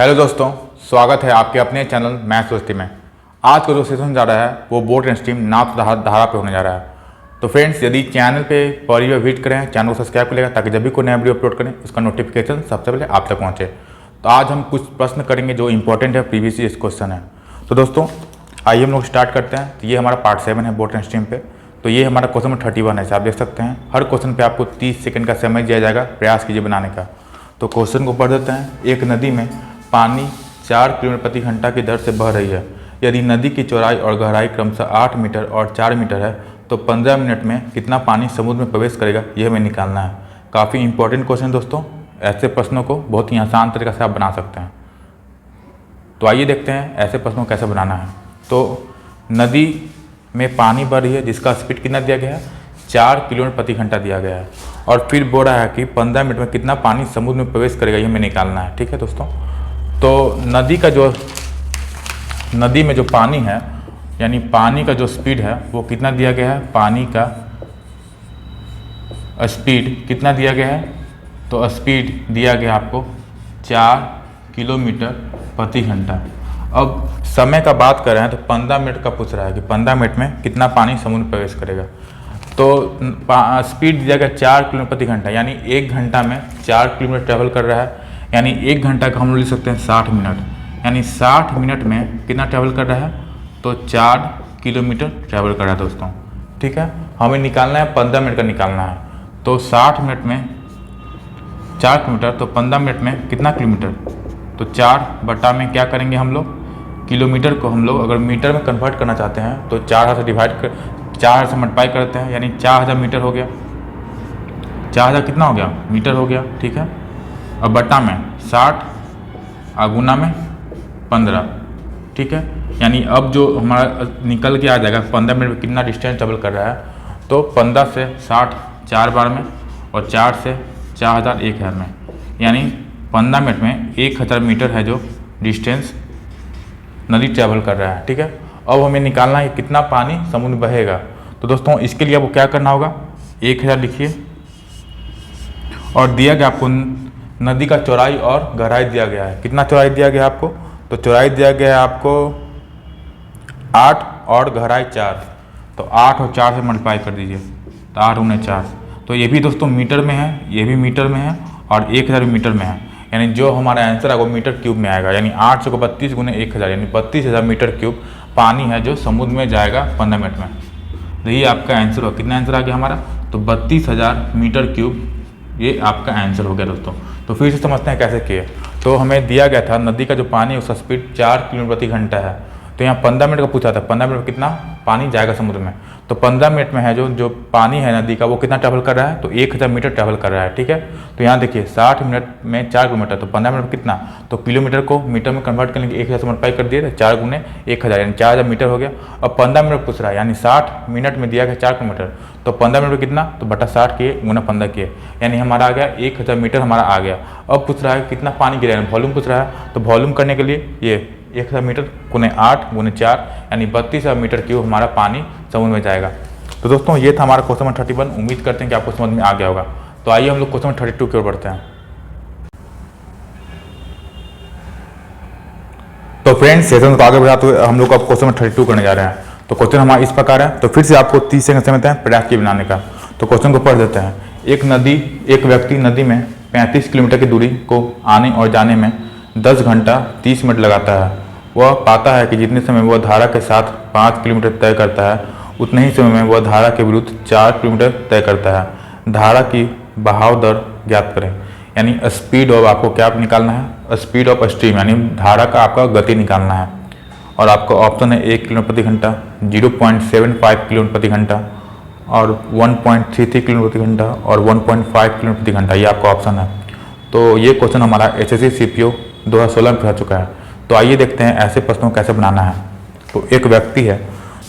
Hello दोस्तों, स्वागत है आपके अपने चैनल मैथ्स दोस्ती में। आज का जो सेशन जा रहा है वो बोर्ड एंड स्ट्रीम नाथ धारा पे होने जा रहा है। तो फ्रेंड्स, यदि चैनल पे पहली बार विजिट करें, चैनल को सब्सक्राइब कर लेगा ताकि जब भी कोई नया वीडियो अपलोड करें उसका नोटिफिकेशन सबसे पहले आप तक पहुँचे। तो आज हम कुछ प्रश्न करेंगे जो इंपॉर्टेंट है, प्रीवियस ईयर क्वेश्चन है। तो दोस्तों आइए हम लोग स्टार्ट करते हैं। तो ये हमारा पार्ट 7 है बोर्ड एंड स्ट्रीम पे। तो ये हमारा क्वेश्चन नंबर 31 है, आप देख सकते हैं। हर क्वेश्चन पे आपको 30 सेकंड का समय दिया जाएगा, प्रयास कीजिए बनाने का। तो क्वेश्चन को पढ़ देते हैं। एक नदी में पानी 4 किलोमीटर प्रति घंटा की दर से बह रही है। यदि नदी की चौड़ाई और गहराई क्रमशः 8 मीटर और 4 मीटर है तो 15 मिनट में कितना पानी समुद्र में प्रवेश करेगा, यह हमें निकालना है। काफ़ी इंपॉर्टेंट क्वेश्चन दोस्तों। ऐसे प्रश्नों को बहुत ही आसान तरीके से आप बना सकते हैं। तो आइए देखते हैं ऐसे प्रश्नों को कैसे बनाना है। तो नदी में पानी बढ़ रही है जिसका स्पीड कितना दिया गया है, 4 किलोमीटर प्रति घंटा दिया गया है। और फिर बोल रहा है कि 15 मिनट में कितना पानी समुद्र में प्रवेश करेगा, ये हमें निकालना है। ठीक है दोस्तों। तो नदी में जो पानी है, यानी पानी का जो स्पीड है वो कितना दिया गया है, पानी का स्पीड कितना दिया गया है। तो स्पीड दिया गया आपको 4 किलोमीटर प्रति घंटा। अब समय का बात कर रहे हैं तो 15 मिनट का पूछ रहा है कि 15 मिनट में कितना पानी समुद्र में प्रवेश करेगा। तो स्पीड दिया गया 4 किलोमीटर प्रति घंटा, यानी 1 घंटा में 4 किलोमीटर ट्रैवल कर रहा है। यानी 1 घंटा का हम लोग लिख सकते हैं 60 मिनट, यानी 60 मिनट में कितना ट्रैवल कर रहा है, तो 4 किलोमीटर ट्रैवल कर रहा है दोस्तों। ठीक है, हमें निकालना है 15 मिनट का निकालना है। तो 60 मिनट में 4 किलोमीटर, तो 15 मिनट में कितना किलोमीटर, तो 4 बटा में क्या करेंगे हम लोग, किलोमीटर को हम लोग अगर मीटर में कन्वर्ट करना चाहते हैं तो 4000 से डिवाइड कर 4000 से मल्टीप्लाई करते हैं, यानी 4000 मीटर हो गया। 4000 कितना हो गया, मीटर हो गया। ठीक है, अब बटा में 60 और गुना में 15। ठीक है, यानी अब जो हमारा निकल के आ जाएगा 15 मिनट में कितना डिस्टेंस ट्रेवल कर रहा है, तो 15 से 60 4 बार में और 4 से 4000 1000 में, यानी 15 मिनट में 1000 मीटर है जो डिस्टेंस नदी ट्रैवल कर रहा है। ठीक है, अब हमें निकालना है कितना पानी समुद्र में बहेगा। तो दोस्तों इसके लिए आपको क्या करना होगा, 1000 लिखिए और दिया गया आपको नदी का चौड़ाई और गहराई दिया गया है। कितना चौड़ाई दिया गया है आपको, तो चौड़ाई दिया गया है आपको 8 और गहराई 4। तो 8 और 4 से मल्टीप्लाई कर दीजिए, तो 8 गुने 4। तो ये भी दोस्तों मीटर में है, ये भी मीटर में है और 1000 मीटर में है। यानी जो हमारा आंसर है वो मीटर क्यूब में आएगा, यानी 8 को 32 गुने 1000, यानी 32,000 मीटर क्यूब पानी है जो समुद्र में जाएगा 15 मिनट में। तो ये आपका आंसर हो, कितना आंसर आ गया हमारा, तो 32,000 मीटर क्यूब ये आपका आंसर हो गया दोस्तों। तो फिर से समझते हैं कैसे किए। तो हमें दिया गया था नदी का जो पानी है उसका स्पीड 4 किलोमीटर प्रति घंटा है। तो यहाँ 15 मिनट का पूछा था, 15 मिनट में कितना पानी जाएगा समुद्र में। तो 15 मिनट में है जो पानी है नदी का वो कितना ट्रैवल कर रहा है, तो 1000 मीटर ट्रैवल कर रहा है। ठीक है, तो यहाँ देखिए 60 मिनट में 4 किलोमीटर, तो 15 मिनट में कितना, तो किलोमीटर को मीटर में कन्वर्ट करने के 1000 से मल्टीप्लाई कर दिए, तो 4 गुने 1000 यानी 4000 मीटर हो गया। अब 15 मिनट पूछ रहा है, यानी 60 मिनट में दिया गया 4 किलोमीटर, तो 15 मिनट में कितना, तो बटा 60 किए गुना 15 किए, यानी हमारा आ गया 1000 मीटर हमारा आ गया। अब पूछ रहा है कितना पानी गिरा है, वॉल्यूम पूछ रहा है। तो वॉल्यूम करने के लिए ये 1000 मीटर गुने 8 गुने 4, यानी 32,000 मीटर क्यूब हमारा पानी समुद्र में जाएगा। तो दोस्तों ये था हमारा क्वेश्चन नंबर 31। उम्मीद करते हैं कि आपको समझ में आ गया होगा। तो आइए हम लोग क्वेश्चन नंबर 32 की ओर बढ़ते हैं। तो फ्रेंड्स सेशन को आगे बढ़ाते हुए हम लोग अब क्वेश्चन नंबर 32 करने जा रहे हैं। तो क्वेश्चन हमारा इस प्रकार है। तो फिर से आपको 30 सेकंड समय देते हैं प्रयास की बनाने का। तो क्वेश्चन को पढ़ देते हैं। एक व्यक्ति नदी में 35 किलोमीटर की दूरी को आने और जाने में 10 घंटा 30 मिनट लगाता है। वह पाता है कि जितने समय वह धारा के साथ 5 किलोमीटर तय करता है उतने ही समय में वह धारा के विरुद्ध 4 किलोमीटर तय करता है। धारा की बहाव दर ज्ञात करें, यानी स्पीड ऑफ आपको क्या निकालना है, स्पीड ऑफ स्ट्रीम, यानी धारा का आपका गति निकालना है। और आपका ऑप्शन है 1 किलोमीटर प्रति घंटा, 0.75 किलोमीटर प्रति घंटा और 1.33 किलोमीटर प्रति घंटा और 1.5 किलोमीटर प्रति घंटा, ये आपका ऑप्शन है। तो ये क्वेश्चन हमारा एसएससी सीपीओ 2016 में पूछा चुका है। तो आइए देखते हैं ऐसे प्रश्नों को कैसे बनाना है। तो एक व्यक्ति है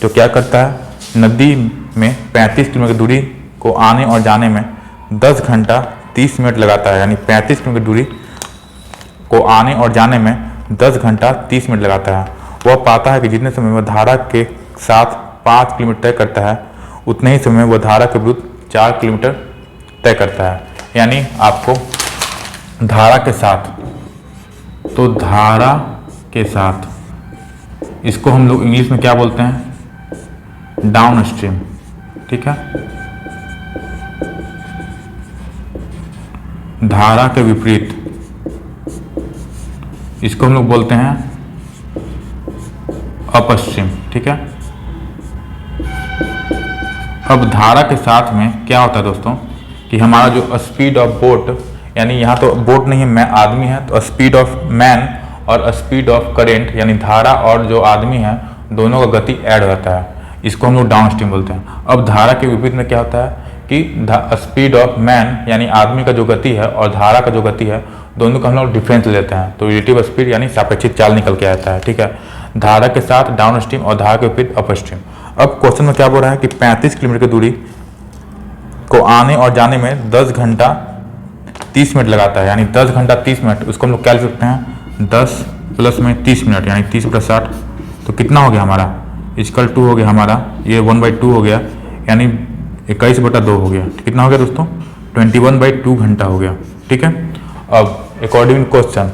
जो क्या करता है, नदी में 35 किलोमीटर की दूरी को आने और जाने में 10 घंटा 30 मिनट लगाता है, यानी 35 किलोमीटर की दूरी को आने और जाने में 10 घंटा 30 मिनट लगाता है। वह पाता है कि जितने समय वह धारा के साथ 5 किलोमीटर तय करता है उतने ही समय वह धारा के विरुद्ध 4 किलोमीटर तय करता है। यानी आपको धारा के साथ तो धारा के साथ, इसको हम लोग इंग्लिश में क्या बोलते हैं, डाउन स्ट्रीम। ठीक है, धारा के विपरीत इसको हम लोग बोलते हैं अपस्ट्रीम। ठीक है, अब धारा के साथ में क्या होता है दोस्तों कि हमारा जो स्पीड ऑफ बोट, यानी यहाँ तो बोट नहीं है, मैं आदमी है, तो स्पीड ऑफ मैन और स्पीड ऑफ करेंट, यानी धारा और जो आदमी है दोनों का गति ऐड होता है, इसको हम लोग डाउन स्ट्रीम बोलते हैं। अब धारा के विपरीत में क्या होता है कि स्पीड ऑफ मैन यानी आदमी का जो गति है और धारा का जो गति है दोनों का हम लोग डिफरेंस लेते हैं, तो रिलेटिव स्पीड यानी सापेक्षिक चाल निकल के आता है। ठीक है, धारा के साथ डाउन स्ट्रीम और धारा के विपरीत अप स्ट्रीम। अब क्वेश्चन में क्या बोल रहा है कि 35 किलोमीटर की दूरी को आने और जाने में 10 घंटा 30 मिनट लगाता है, यानी 10 घंटा 30 मिनट, उसको हम लोग क्या लिख सकते हैं 10 प्लस में 30 मिनट, यानी 30 प्लस 60, तो कितना हो गया हमारा, इक्वल 2 हो गया हमारा, ये 1/2 हो गया, यानी 21/2 हो गया। कितना हो गया दोस्तों, 21/2 घंटा हो गया। ठीक है, अब अकॉर्डिंग क्वेश्चन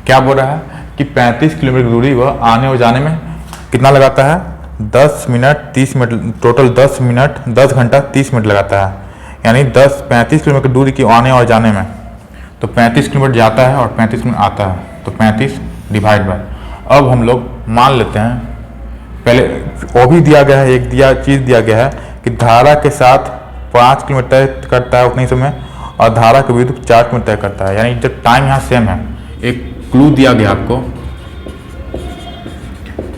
क्या बोल रहा है कि 35 किलोमीटर की दूरी वह आने और जाने में कितना लगाता है, 10 मिनट 30 मिनट, टोटल 10 मिनट 10 घंटा 30 मिनट लगाता है, यानी 35 किलोमीटर की दूरी की आने और जाने में, तो 35 किलोमीटर जाता है और 35 मिनट आता है, तो 35 डिवाइड बाय। अब हम लोग मान लेते हैं, पहले वो भी दिया गया है, एक चीज़ दिया गया है कि धारा के साथ 5 किलोमीटर तय करता है उतने ही समय और धारा के विरुद्ध 4 किलोमीटर तय करता है, यानी जब टाइम यहाँ सेम है। एक क्लू दिया गया आपको,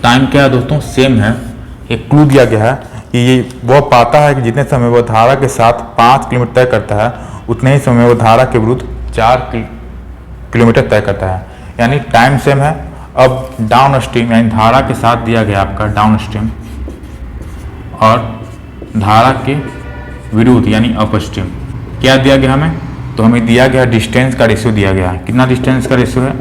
टाइम क्या है दोस्तों, सेम है। एक क्लू दिया गया है कि ये वो पाता है कि जितने समय वो धारा के साथ 5 किलोमीटर तय करता है उतने ही समय वो धारा के विरुद्ध 4 किलोमीटर तय करता है, यानी टाइम सेम है। अब डाउन स्ट्रीम यानी धारा के साथ दिया गया आपका डाउन स्ट्रीम और धारा के विरुद्ध यानी अप स्ट्रीम क्या दिया गया हमें, तो हमें दिया गया डिस्टेंस का रेशियो दिया गया है। कितना डिस्टेंस का रेशियो है,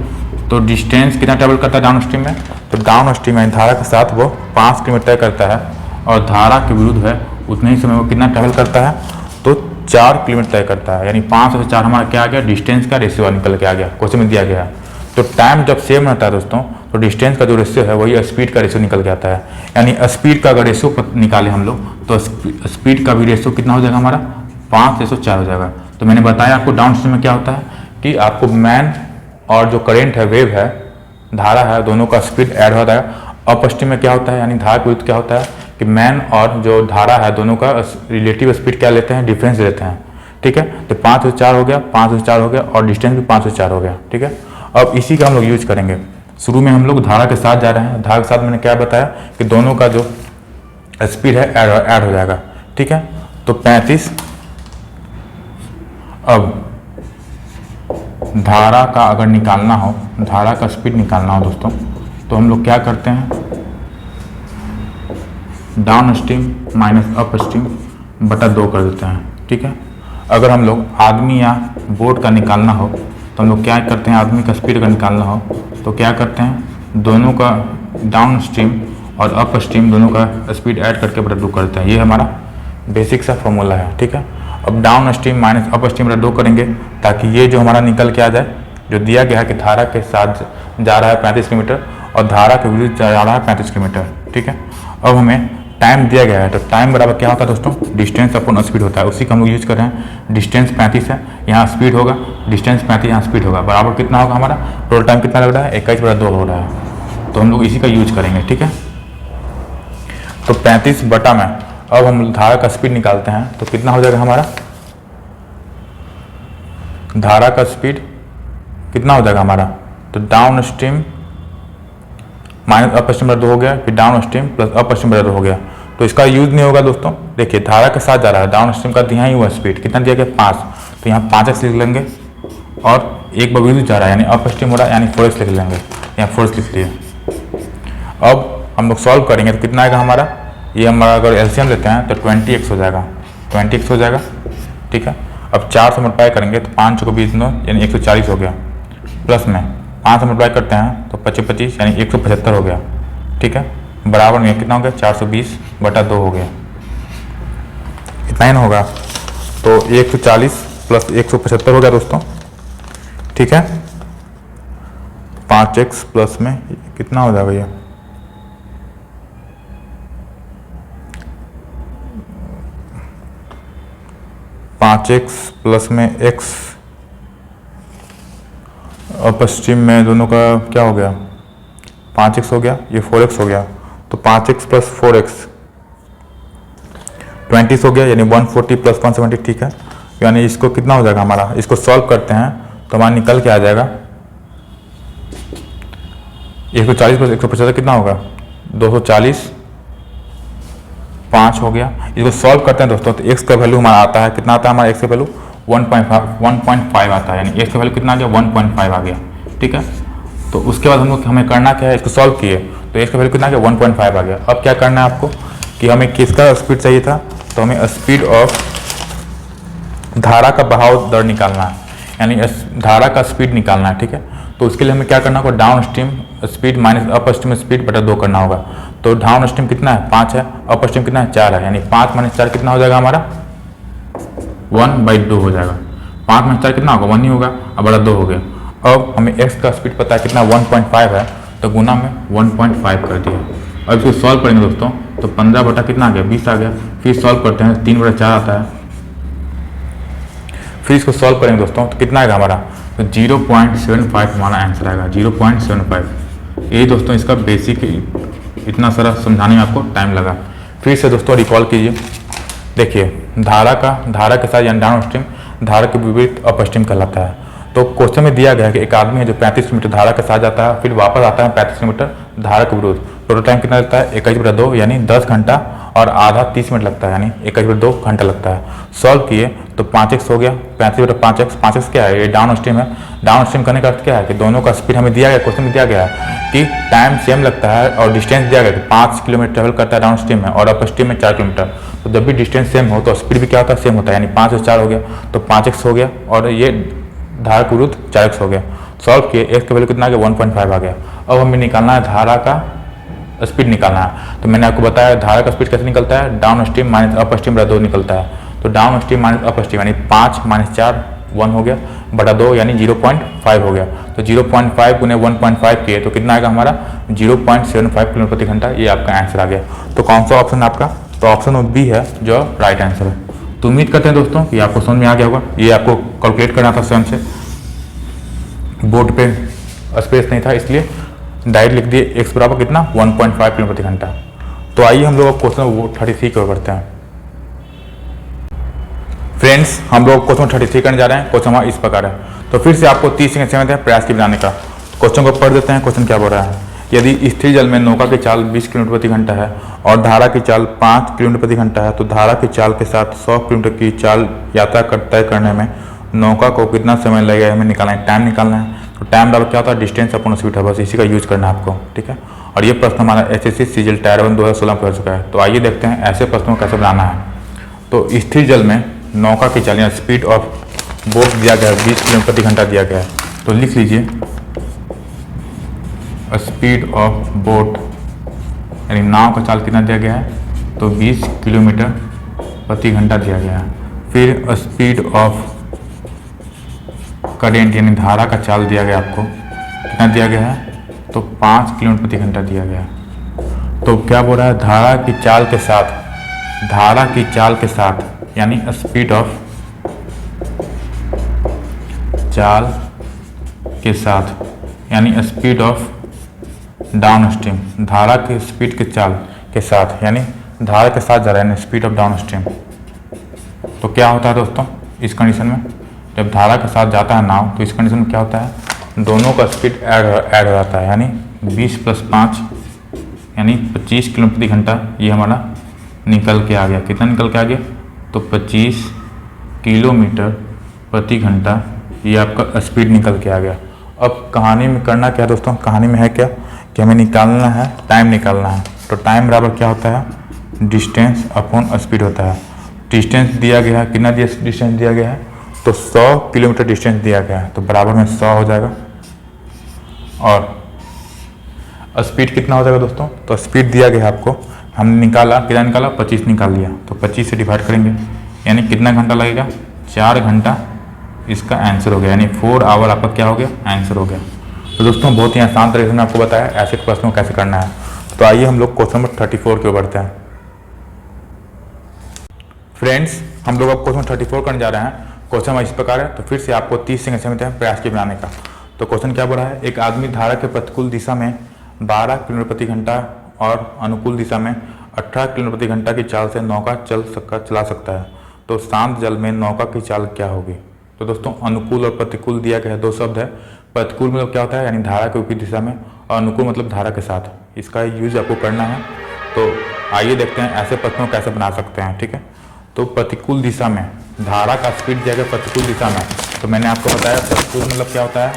तो डिस्टेंस कितना ट्रेवल करता है डाउन स्ट्रीम में, तो डाउन स्ट्रीम यानी धारा के साथ वो 5 किलोमीटर तय करता है और धारा के विरुद्ध है उतने ही समय वो कितना ट्रेवल करता है, तो 4 किलोमीटर तय करता है, यानी 5 से 4 हमारा क्या आ गया, डिस्टेंस का रेशियो निकल के आ गया, क्वेश्चन में दिया गया है। तो टाइम जब सेम रहता है दोस्तों तो डिस्टेंस का जो रेशियो है वही स्पीड का रेशियो निकल के आता है, यानी स्पीड का अगर रेशियो निकाले हम लोग तो स्पीड का भी रेशियो कितना हो जाएगा हमारा 5:4 हो जाएगा। तो मैंने बताया आपको डाउन स्ट्रीम में क्या होता है कि आपको मैन और जो करेंट है, वेव है, धारा है, दोनों का स्पीड ऐड होता है। अप स्ट्रीम में क्या होता है, यानी धारा के विरुद्ध क्या होता है कि मैन और जो धारा है दोनों का रिलेटिव स्पीड क्या लेते हैं, डिफरेंस लेते हैं। ठीक है, तो 5:4 हो गया, 5:4 हो गया और डिस्टेंस भी 5:4 हो गया। ठीक है, अब इसी का हम लोग यूज करेंगे। शुरू में हम लोग धारा के साथ जा रहे हैं, धारा के साथ मैंने क्या बताया कि दोनों का जो स्पीड है ऐड हो जाएगा। ठीक है, तो 35, अब धारा का अगर निकालना हो, धारा का स्पीड निकालना हो दोस्तों, तो हम लोग क्या करते हैं, down stream minus up stream बटा 2 कर देते हैं। ठीक है, अगर हम लोग आदमी या बोट का निकालना हो तो हम लोग क्या करते हैं, आदमी का स्पीड का निकालना हो तो क्या करते हैं, दोनों का डाउन स्ट्रीम और अप स्ट्रीम दोनों का स्पीड ऐड करके बटा 2 करते हैं। ये हमारा बेसिक सा फॉर्मूला है। ठीक है, अब down stream minus up stream बटा 2 करेंगे ताकि ये जो हमारा निकल के आ जाए, जो दिया गया है कि धारा के साथ जा रहा है 35 किलोमीटर और धारा के विरुद्ध जा रहा है 35 किलोमीटर। ठीक है, अब हमें टाइम दिया गया है, तो टाइम बराबर क्या होता है दोस्तों, डिस्टेंस अपॉन स्पीड होता है, उसी का हम लोग यूज कर रहे हैं। डिस्टेंस 35 है, यहाँ स्पीड होगा, डिस्टेंस 35 यहाँ स्पीड होगा, बराबर कितना होगा हमारा, टोटल टाइम कितना लग रहा है 21/2 हो रहा है, तो हम लोग इसी का यूज करेंगे। ठीक है, तो 35 बटा में अब हम धारा का स्पीड निकालते हैं तो कितना हो जाएगा हमारा, धारा का स्पीड कितना हो जाएगा हमारा, तो down stream minus up stream बटा 2 हो गया, फिर down stream plus up stream बटा 2 हो गया, तो इसका यूज नहीं होगा दोस्तों। देखिए धारा के साथ जा रहा है, डाउन स्ट्रीम का दिया ही हुआ स्पीड कितना दिया गया 5, तो यहाँ 5x लिख लेंगे और एक बार विरुद्ध जा रहा है यानी अप स्ट्रीम हो रहा है यानी 4x लिख लेंगे, यहाँ 4x लिख लिए। अब हम लोग सॉल्व करेंगे तो कितना आएगा हमारा, ये हमारा अगर एलसीएम लेते हैं तो 20x हो जाएगा, 20x हो जाएगा। ठीक है, अब 4 से मल्टीप्लाई करेंगे तो 5 को 20 यानी 140 हो गया, प्लस में 5 से मल्टीप्लाई करते हैं तो 25 यानी 175 हो गया। ठीक है, बराबर में कितना हो गया 420 बटा 2 हो गया, इतना ही ना होगा, तो 140 प्लस 175 हो गया दोस्तों, ठीक है। 5x प्लस में कितना हो जाएगा ये, पाँच एक्स प्लस में x अपस्ट्रीम में दोनों का क्या हो गया, 5x हो गया, ये 4x हो गया, तो 5x प्लस 4x 20 हो गया, यानी 140 प्लस 170, ठीक है। यानी इसको कितना हो जाएगा हमारा, इसको सॉल्व करते हैं तो हमारा निकल के आ जाएगा 140 प्लस 175 कितना होगा, 240, 5 हो गया। इसको सॉल्व करते हैं दोस्तों तो x का वैल्यू हमारा आता है, कितना आता है हमारा x का वैल्यू 1.5 आता है, यानी x का वैल्यू कितना आ गया 1.5 आ गया, ठीक है। तो उसके बाद हम लोग हमें करना क्या है, इसको सॉल्व किए तो x का वैल्यू कितना आ गया 1.5 आ गया। अब क्या करना है आपको कि हमें किसका स्पीड चाहिए था, तो हमें स्पीड ऑफ धारा का बहाव दर निकालना है, यानी धारा का स्पीड निकालना है, ठीक है। तो उसके लिए हमें क्या करना होगा, down stream speed minus up stream speed बटा 2 करना होगा। तो डाउन स्ट्रीम कितना है 5 है, अप स्ट्रीम कितना है 4 है, यानी 5 माइनस 4 कितना हो जाएगा हमारा 1/2 हो जाएगा। 5 माइनस 4 कितना होगा 1 ही होगा, अब बड़ा 2 हो गया। अब हमें x का स्पीड पता है कितना 1.5 है, तो गुना में 1.5 कर दिया। अब इसको सॉल्व करेंगे दोस्तों तो 15 बटा कितना आ गया 20 आ गया। फिर सॉल्व करते हैं 3/4 आता है, फिर इसको सॉल्व करेंगे दोस्तों तो कितना आएगा हमारा, तो 0.75 हमारा आंसर आएगा 0.75। ये दोस्तों इसका बेसिक, इतना सारा समझाने में आपको टाइम लगा। फिर से दोस्तों रिकॉल कीजिए, देखिए धारा के साथ यानी डाउन स्ट्रीम धारा के विपरीत अप स्ट्रीम कहलाता है। तो क्वेश्चन में दिया गया है कि एक आदमी है जो 35 किलोमीटर धारा के साथ जाता है, फिर वापस आता है 35 किलोमीटर धारा के विरुद्ध, टोटल टाइम कितना लगता है 21/2 यानी 10 घंटा और आधा 30 मिनट लगता है, यानी 21/2 घंटा लगता है। सॉल्व किए तो 5x हो गया, 35/5x, 5x क्या है, ये डाउन स्ट्रीम है। डाउन स्ट्रीम करने का अर्थ क्या है कि दोनों का स्पीड हमें दिया गया, क्वेश्चन में दिया गया है कि टाइम सेम लगता है और डिस्टेंस दिया गया कि 5 किलोमीटर ट्रेवल करता है डाउन स्ट्रीम में और अप स्ट्रीम में 4 किलोमीटर। तो जब भी डिस्टेंस सेम हो तो स्पीड भी क्या होता है सेम होता है, यानी 5 और 4 हो गया, तो 5x हो गया और ये धारा के विरुद्ध 4x हो गया। सॉल्व किए x का वैल्यू कितना आ गया 1.5 आ गया। अब हमें निकालना है धारा का स्पीड निकालना है। तो मैंने आपको बताया धारा का स्पीड कैसे निकलता है, down stream minus up stream बटा 2 निकलता है। तो down stream minus up stream यानी 5 माइनस 4 1 हो गया बटा 2 यानी 0.5 हो गया। तो 0.5 गुने 1.5 किए तो कितना आएगा हमारा 0.75 किलोमीटर प्रति घंटा, ये आपका आंसर आ गया। तो कौन सा ऑप्शन आपका, तो ऑप्शन बी है जो राइट आंसर है। तो उम्मीद करते हैं दोस्तों कि आपको समझ में आ गया होगा। ये आपको कैलकुलेट करना था स्वयं से, बोर्ड पे स्पेस नहीं था इसलिए डायरेक्ट लिख दिए x बराबर कितना 1.5 किलोमीटर प्रति घंटा। तो आइए हम लोग क्वेश्चन 33 को करते हैं। फ्रेंड्स हम लोग क्वेश्चन 33 करने जा रहे हैं। क्वेश्चन हमारा इस प्रकार है, तो फिर से आपको 30 सेकंड समय दें प्रयास की बनाने का। क्वेश्चन को पढ़ देते हैं। क्वेश्चन क्या बोल रहा है, यदि स्थिर जल में नौका की चाल 20 किलोमीटर प्रति घंटा है और धारा की चाल 5 किलोमीटर प्रति घंटा है, तो धारा की चाल के साथ 100 किलोमीटर की चाल यात्रा तय करने में नौका को कितना समय लगेगा, हमें निकालना है, टाइम निकालना है। तो टाइम बराबर क्या होता है डिस्टेंस अपॉन स्पीड है, बस इसी का यूज करना है आपको, ठीक है। और ये प्रश्न हमारा एसएससी सीजीएल टायर 1 2016 में पढ़ चुका है। तो आइए देखते हैं ऐसे प्रश्नों को कैसे बनाना है। तो स्थिर जल में नौका की चाल या स्पीड ऑफ बोट दिया गया है 20 किलोमीटर प्रति घंटा दिया गया है। तो लिख लीजिए स्पीड ऑफ बोट यानी नाव का चाल कितना दिया गया है, तो 20 किलोमीटर प्रति घंटा दिया गया है। फिर स्पीड ऑफ करेंट यानी धारा का चाल दिया गया आपको कितना दिया गया है, तो 5 किलोमीटर प्रति घंटा दिया गया है। तो क्या बोल रहा है धारा की चाल के साथ यानी स्पीड ऑफ चाल के साथ यानी स्पीड ऑफ डाउन स्ट्रीम, धारा की स्पीड के चाल के साथ यानी धारा के साथ जा रहा है यानी स्पीड ऑफ डाउन स्ट्रीम। तो क्या होता है दोस्तों इस कंडीशन में, जब धारा के साथ जाता है नाव तो इस कंडीशन में क्या होता है दोनों का स्पीड ऐड हो जाता है, यानी 20 + 5 यानी 25 किलोमीटर प्रति घंटा ये हमारा निकल के आ गया। कितना निकल के आ गया, तो 25 किलोमीटर प्रति घंटा ये आपका स्पीड निकल के आ गया। अब कहानी में करना क्या है दोस्तों, कहानी में है क्या कि हमें निकालना है टाइम निकालना है। तो टाइम बराबर क्या होता है डिस्टेंस अपॉन स्पीड होता है। डिस्टेंस दिया गया है, कितना डिस्टेंस दिया गया है, तो 100 किलोमीटर डिस्टेंस दिया गया है, तो बराबर में 100 हो जाएगा। और स्पीड कितना हो जाएगा दोस्तों, तो स्पीड दिया गया है आपको, हमने निकाला कितना निकाला 25 निकाल लिया, तो 25 से डिवाइड करेंगे यानी कितना घंटा लगेगा 4 घंटा इसका आंसर हो गया, यानी 4 आवर आपका क्या हो गया, आंसर हो गया। तो दोस्तों बहुत ही आसान तरीके से मैंने आपको बताया ऐसे प्रश्नों को कैसे करना है। तो आइए हम लोग क्वेश्चन नंबर 34 के ऊपर बढ़ते हैं। फ्रेंड्स हम लोग अब क्वेश्चन 34 करने जा रहे हैं। क्वेश्चन इस प्रकार है, तो फिर से आपको 30 सेकंड समय देते हैं प्रयास के बनाने का। तो क्वेश्चन क्या बोला है, एक आदमी धारा के प्रतिकूल दिशा में 12 किलोमीटर प्रति घंटा और अनुकूल दिशा में 18 किलोमीटर प्रति घंटा की चाल से नौका चला सकता है, तो शांत जल में नौका की चाल क्या होगी। तो दोस्तों अनुकूल और प्रतिकूल दिया गया है, दो शब्द है। प्रतिकूल मतलब क्या होता है, यानी धारा के विपरीत दिशा में, और अनुकूल मतलब धारा के साथ। इसका यूज आपको करना है। तो आइए देखते हैं ऐसे प्रश्नों को कैसे बना सकते हैं, ठीक है। तो प्रतिकूल दिशा में धारा का स्पीड दिया गया प्रतिकूल दिशा में, तो मैंने आपको बताया प्रतिकूल मतलब क्या होता है।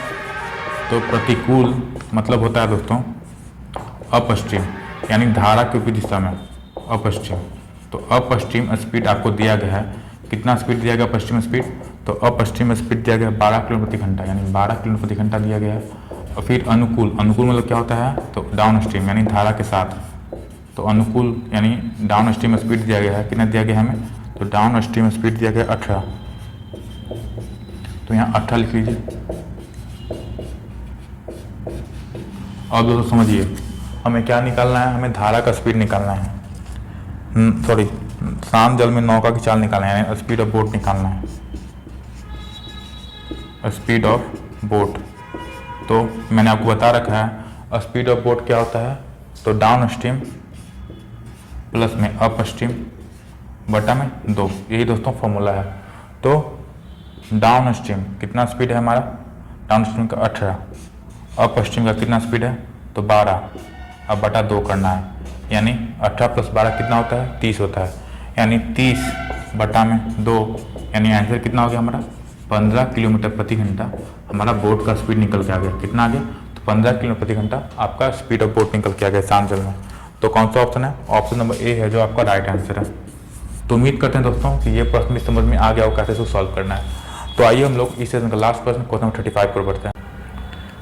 तो प्रतिकूल मतलब होता है दोस्तों अपस्ट्रीम, यानी धारा के विपरीत दिशा में अपस्ट्रीम। तो अपस्ट्रीम स्पीड आपको दिया गया है, कितना स्पीड दिया गया अपस्ट्रीम स्पीड, तो अपस्ट्रीम स्पीड दिया गया 12 किलोमीटर प्रति घंटा, यानी 12 किलोमीटर प्रति घंटा दिया गया है। और फिर अनुकूल, अनुकूल मतलब क्या होता है, तो डाउन स्ट्रीम यानी धारा के साथ। तो अनुकूल यानी डाउन स्ट्रीम स्पीड दिया गया है, कितना दिया गया है हमें, तो डाउन स्ट्रीम स्पीड दिया गया 18। तो यहाँ 18 लिख लीजिए। और दोस्तों समझिए हमें क्या निकालना है, हमें धारा का स्पीड निकालना है, सॉरी शांत जल में नौका की चाल निकालना है, यानी स्पीड ऑफ बोट निकालना है, स्पीड ऑफ बोट। तो मैंने आपको बता रखा है स्पीड ऑफ बोट क्या होता है, तो डाउन स्ट्रीम प्लस में अप स्ट्रीम बटा में 2, यही दोस्तों फॉर्मूला है। तो डाउन स्ट्रीम कितना स्पीड है हमारा, डाउन स्ट्रीम का 18, अप स्ट्रीम का कितना स्पीड है, तो 12, अब बटा 2 करना है, यानी 18 प्लस 12 कितना होता है, 30 होता है, यानी 30 बटा में 2, यानी आंसर कितना हो गया हमारा 15 किलोमीटर प्रति घंटा हमारा बोट का स्पीड निकल के आ गया। कितना आ गया, तो 15 किलोमीटर प्रति घंटा आपका स्पीड ऑफ बोट निकल के आ गया शांत जल में। तो कौन सा ऑप्शन है, ऑप्शन नंबर ए है जो आपका राइट आंसर है। तो उम्मीद करते हैं दोस्तों कि ये प्रश्न भी समझ में आ गया हो कैसे इसको सॉल्व करना है। तो आइए हम लोग इस सेशन का लास्ट प्रश्न क्वेश्चन नंबर 35 पर बढ़ते हैं।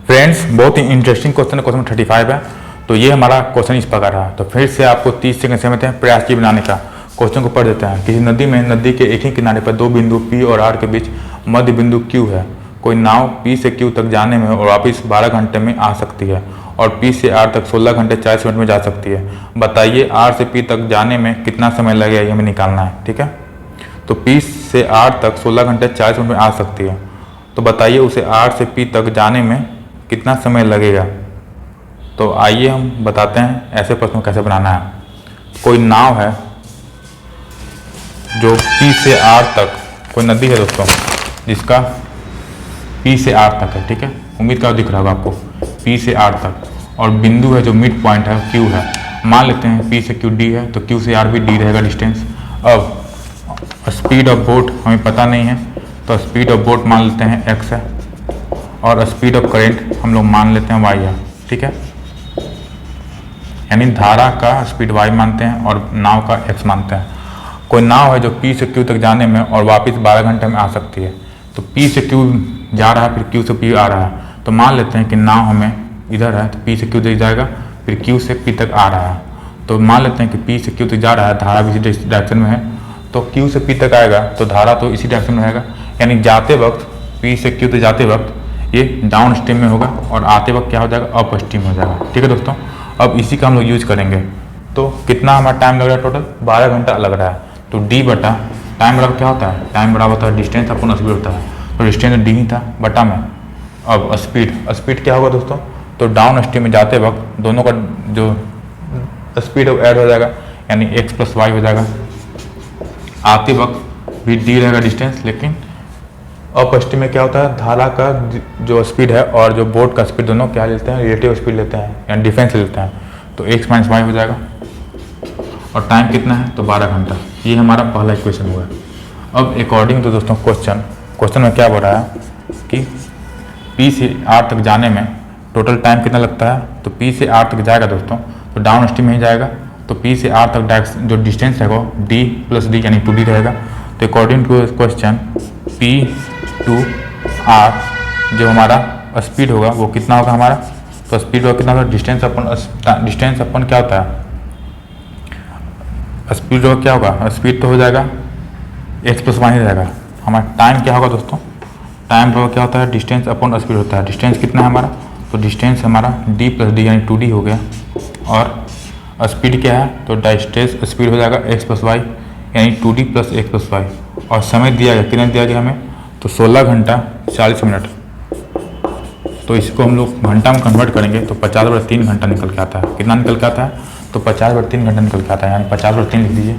फ्रेंड्स बहुत ही इंटरेस्टिंग क्वेश्चन है, क्वेश्चन नंबर 35 है। तो ये हमारा क्वेश्चन इस प्रकार रहा। तो फिर से आपको 30 सेकंड समय देते हैं प्रयास की बनाने का। क्वेश्चन को पढ़ देते हैं। किसी नदी में नदी के एक ही किनारे पर 2 बिंदु P और R के बीच मध्य बिंदु Q है। कोई नाव P से Q तक जाने में और वापस 12 घंटे में आ सकती है और P से R तक 16 घंटे 40 मिनट में जा सकती है। बताइए R से P तक जाने में कितना समय लगेगा, ये हमें निकालना है, ठीक है। तो P से R तक 16 घंटे 40 मिनट में आ सकती है, तो बताइए उसे R से P तक जाने में कितना समय लगेगा। तो आइए हम बताते हैं ऐसे प्रश्न कैसे बनाना है। कोई नाव है जो P से R तक, कोई नदी है दोस्तों जिसका P से R तक है, ठीक है। उम्मीद का दिख रहा होगा आपको, P से R तक, और बिंदु है जो मिड पॉइंट है Q है। मान लेते हैं P से Q D है, तो Q से R भी D रहेगा डिस्टेंस। अब स्पीड ऑफ बोट हमें पता नहीं है, तो स्पीड ऑफ बोट मान लेते हैं x है, और स्पीड ऑफ करेंट हम लोग मान लेते हैं y है, ठीक है। यानी धारा का स्पीड y मानते हैं और नाव का x मानते हैं। कोई नाव है जो P से Q तक जाने में और वापस 12 घंटे में आ सकती है। तो P से Q जा रहा है, फिर Q से P आ रहा है। तो मान लेते हैं कि नाव हमें इधर है, तो P से Q तक जाएगा, फिर Q से P तक आ रहा है। तो मान लेते हैं कि P से Q तक जा रहा है, धारा भी इसी डायरेक्शन में है, तो Q से P तक आएगा तो धारा तो इसी डायरेक्शन में रहेगा। यानी जाते वक्त P से Q तक जाते वक्त ये डाउन स्ट्रीम में होगा और आते वक्त क्या हो जाएगा, अप स्ट्रीम हो जाएगा, ठीक है दोस्तों। अब इसी का हम लोग यूज करेंगे। तो कितना हमारा टाइम लग रहा है, टोटल 12 घंटा लग रहा है। तो D बटा टाइम बराबर क्या होता है, टाइम बराबर होता है डिस्टेंस अपन स्पीड होता है। तो डिस्टेंस D ही था बटा में। अब स्पीड क्या होगा दोस्तों, तो डाउन स्ट्रीम में जाते वक्त दोनों का जो स्पीड ऐड हो जाएगा, यानी x प्लस वाई हो जाएगा। आते वक्त भी D रहेगा डिस्टेंस, लेकिन अप स्ट्रीम में क्या होता है, धारा का जो स्पीड है और जो बोट का स्पीड दोनों क्या लेते हैं, रिलेटिव स्पीड लेते हैं, यानी डिफरेंस लेते हैं। तो x माइनस वाई हो जाएगा, और टाइम कितना है, तो 12 घंटा। ये हमारा पहला इक्वेशन हुआ है। अब अकॉर्डिंग टू दोस्तों क्वेश्चन में क्या बोल रहा है कि P से R तक जाने में टोटल टाइम कितना लगता है। तो P से R तक जाएगा दोस्तों, तो डाउन स्ट्रीम में ही जाएगा, तो P से R तक डायरेक्ट जो डिस्टेंस रहेगा D प्लस D यानी 2D रहेगा। तो according to question P to R जो हमारा स्पीड होगा वो कितना होगा हमारा, तो स्पीड होगा कितना होगा, डिस्टेंस अपन क्या होता है, स्पीड होगा क्या होगा, स्पीड तो हो जाएगा x प्लस वाई रहेगा। हमारा टाइम क्या होगा दोस्तों, टाइम बराबर क्या होता है, डिस्टेंस अपॉन स्पीड होता है। डिस्टेंस कितना है हमारा, तो डिस्टेंस हमारा d प्लस डी यानी 2d हो गया, और स्पीड क्या है, तो डिस्टेंस स्पीड हो जाएगा x प्लस वाई यानी 2d plus x plus Y. और समय दिया गया, कितना दिया गया हमें, तो 16 घंटा 40 मिनट। तो इसको हम लोग घंटा में कन्वर्ट करेंगे तो 50/3 घंटा निकल के आता है। कितना निकल के आता है, तो 50/3 घंटा निकल के आता है, यानी 50/3 लिख दीजिए।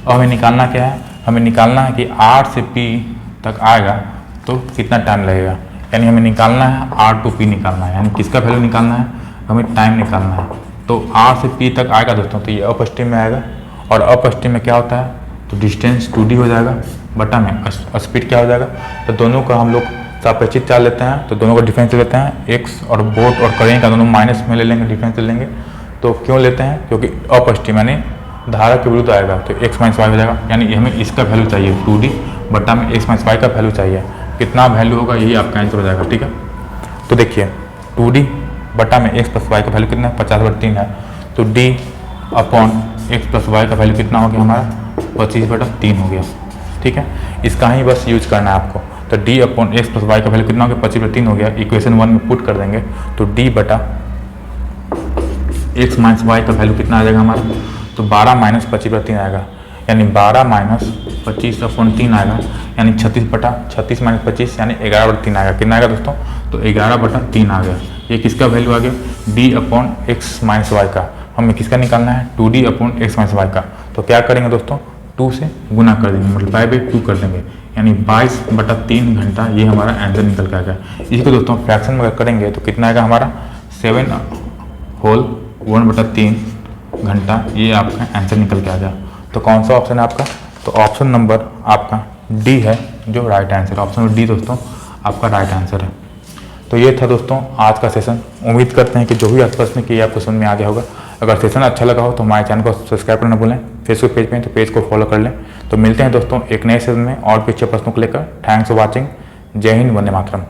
और हमें निकालना क्या है, हमें निकालना है कि R से P तक आएगा तो कितना टाइम लगेगा, यानी हमें निकालना है R to P निकालना है, यानी किसका वैल्यू निकालना है, हमें टाइम निकालना है। तो R से P तक आएगा दोस्तों, तो ये अप स्ट्रीम में आएगा, और अप स्ट्रीम में क्या होता है, तो डिस्टेंस 2d हो जाएगा, बटा में स्पीड क्या हो जाएगा। तो दोनों का हम लोग सापेक्षिक चाल लेते हैं, तो दोनों का डिफरेंस लेते हैं, x और बोट और करेंट का दोनों माइनस में ले लेंगे, डिफरेंस ले लेंगे। तो क्यों लेते हैं, क्योंकि अप स्ट्रीम यानी धारा के विरुद्ध आएगा, तो x माइनस वाई हो जाएगा, यानी हमें इसका वैल्यू चाहिए 2d बटा में x माइनस वाई का वैल्यू चाहिए। कितना वैल्यू होगा, यही आपका आंसर हो जाएगा। ठीक है, तो देखिए 2d बटा में x प्लस वाई का वैल्यू कितना है, 50/3 है, तो d upon x plus y का वैल्यू कितना हो गया हमारा, 25/3 हो गया। ठीक है, इसका ही बस यूज करना है आपको। तो d upon x plus y का वैल्यू कितना हो गया, 25/3 हो गया। इक्वेशन 1 में पुट कर देंगे तो d बटा x माइनस वाई का वैल्यू कितना आ जाएगा हमारा, तो 12 माइनस 25/3 आएगा, यानी 12 माइनस 25/3 आएगा, यानी 36 माइनस 25 यानी 11/3 आएगा। कितना आएगा दोस्तों, तो 11/3 आ गया। ये किसका वैल्यू आ गया, d upon x minus y का। हमें किसका निकालना है, 2d upon x minus y का। तो क्या करेंगे दोस्तों, 2 से गुना कर देंगे, मल्टीप्लाई बाई 2 कर देंगे, यानी 22/3 घंटा ये हमारा आंसर निकल के आ गया। इसी को दोस्तों फ्रैक्शन में अगर करेंगे तो कितना आएगा हमारा, 7 होल 1/3 घंटा, ये आपका आंसर निकल के आ गया। तो कौन सा ऑप्शन है आपका, तो ऑप्शन नंबर आपका डी है जो right answer. Option number D दोस्तों आपका राइट आंसर है। तो ये था दोस्तों आज का सेशन। उम्मीद करते हैं कि जो भी आप प्रश्न किए आपको समझ में आ गया होगा। अगर सेशन अच्छा लगा हो तो हमारे चैनल को सब्सक्राइब करना भूलें, फेसबुक पेज पे तो पेज को फॉलो कर लें। तो मिलते हैं दोस्तों एक नए सेशन में और भी अच्छे प्रश्नों को लेकर। Thanks for watching. जय हिंद, वंदे मातरम।